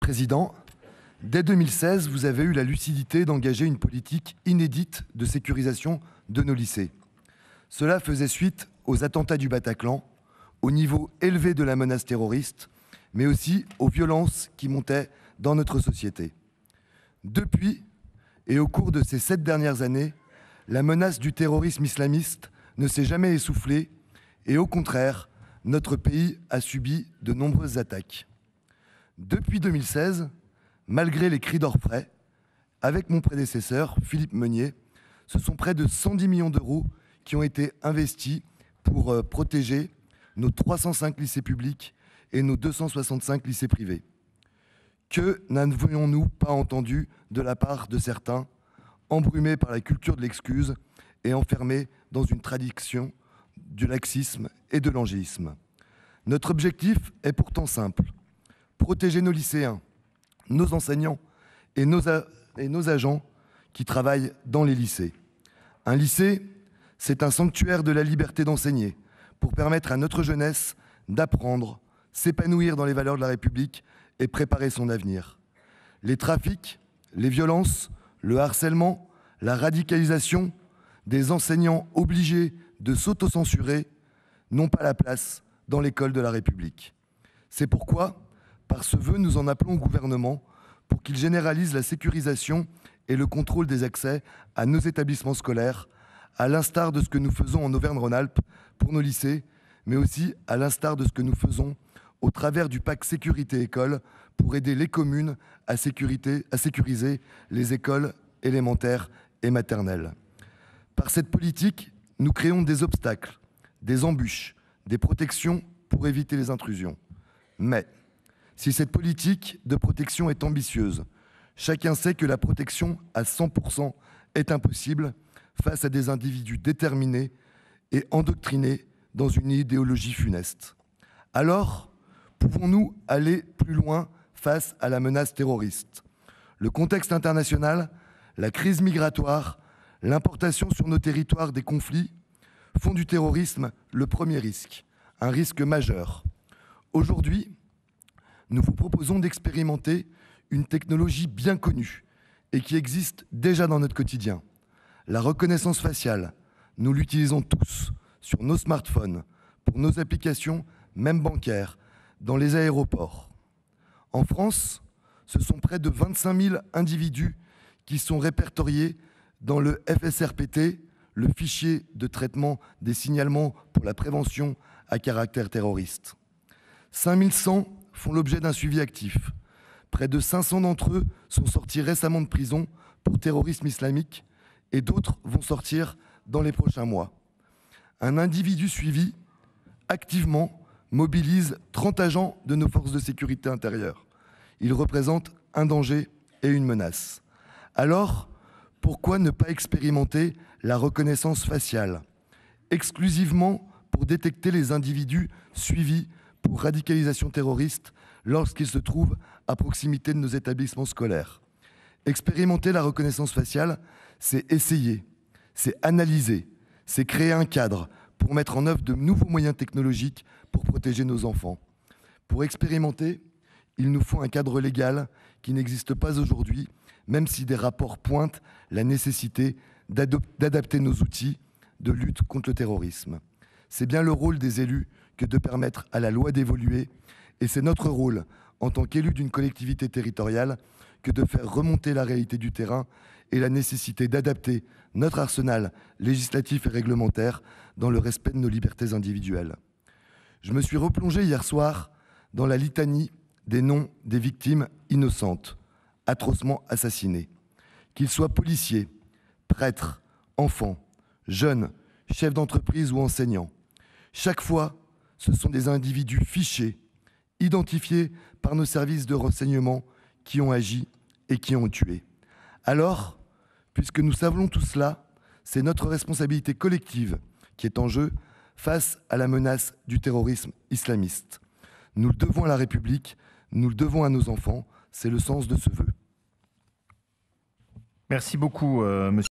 Président, dès 2016, vous avez eu la lucidité d'engager une politique inédite de sécurisation de nos lycées. Cela faisait suite aux attentats du Bataclan, au niveau élevé de la menace terroriste, mais aussi aux violences qui montaient dans notre société. Depuis, et au cours de ces 7 dernières années, la menace du terrorisme islamiste ne s'est jamais essoufflée et au contraire, notre pays a subi de nombreuses attaques. Depuis 2016, malgré les cris d'orfraie, avec mon prédécesseur, Philippe Meunier, ce sont près de 110 millions d'euros qui ont été investis pour protéger nos 305 lycées publics et nos 265 lycées privés. Que n'avions-nous pas entendu de la part de certains, embrumés par la culture de l'excuse et enfermés dans une tradition du laxisme et de l'angélisme. Notre objectif est pourtant simple, protéger nos lycéens, nos enseignants et nos agents qui travaillent dans les lycées. Un lycée, c'est un sanctuaire de la liberté d'enseigner pour permettre à notre jeunesse d'apprendre, s'épanouir dans les valeurs de la République et préparer son avenir. Les trafics, les violences, le harcèlement, la radicalisation, des enseignants obligés de s'autocensurer n'ont pas la place dans l'école de la République. C'est pourquoi, par ce vœu, nous en appelons au gouvernement pour qu'il généralise la sécurisation et le contrôle des accès à nos établissements scolaires, à l'instar de ce que nous faisons en Auvergne-Rhône-Alpes pour nos lycées, mais aussi à l'instar de ce que nous faisons au travers du pacte Sécurité École pour aider les communes à sécuriser les écoles élémentaires et maternelles. Par cette politique, nous créons des obstacles, des embûches, des protections pour éviter les intrusions. Mais si cette politique de protection est ambitieuse, chacun sait que la protection à 100% est impossible face à des individus déterminés et endoctrinés dans une idéologie funeste. Alors, pouvons-nous aller plus loin face à la menace terroriste? Le contexte international, la crise migratoire, l'importation sur nos territoires des conflits font du terrorisme le premier risque, un risque majeur. Aujourd'hui, nous vous proposons d'expérimenter une technologie bien connue et qui existe déjà dans notre quotidien. La reconnaissance faciale, nous l'utilisons tous sur nos smartphones, pour nos applications, même bancaires, dans les aéroports. En France, ce sont près de 25 000 individus qui sont répertoriés dans le FSRPT, le fichier de traitement des signalements pour la prévention à caractère terroriste. 5 100 font l'objet d'un suivi actif. Près de 500 d'entre eux sont sortis récemment de prison pour terrorisme islamique et d'autres vont sortir dans les prochains mois. Un individu suivi activement mobilise 30 agents de nos forces de sécurité intérieure. Il représente un danger et une menace. Alors, pourquoi ne pas expérimenter la reconnaissance faciale, exclusivement pour détecter les individus suivis pour radicalisation terroriste lorsqu'ils se trouvent à proximité de nos établissements scolaires? Expérimenter la reconnaissance faciale, c'est essayer, c'est analyser, c'est créer un cadre pour mettre en œuvre de nouveaux moyens technologiques pour protéger nos enfants. Pour expérimenter, il nous faut un cadre légal qui n'existe pas aujourd'hui, même si des rapports pointent la nécessité d'adapter nos outils de lutte contre le terrorisme. C'est bien le rôle des élus que de permettre à la loi d'évoluer, et c'est notre rôle, en tant qu'élus d'une collectivité territoriale, que de faire remonter la réalité du terrain et la nécessité d'adapter notre arsenal législatif et réglementaire dans le respect de nos libertés individuelles. Je me suis replongé hier soir dans la litanie des noms des victimes innocentes, atrocement assassinées. Qu'ils soient policiers, prêtres, enfants, jeunes, chefs d'entreprise ou enseignants. Chaque fois, ce sont des individus fichés, identifiés par nos services de renseignement qui ont agi et qui ont tué. Alors, puisque nous savons tout cela, c'est notre responsabilité collective qui est en jeu face à la menace du terrorisme islamiste. Nous le devons à la République, nous le devons à nos enfants, c'est le sens de ce vœu. Merci beaucoup, monsieur.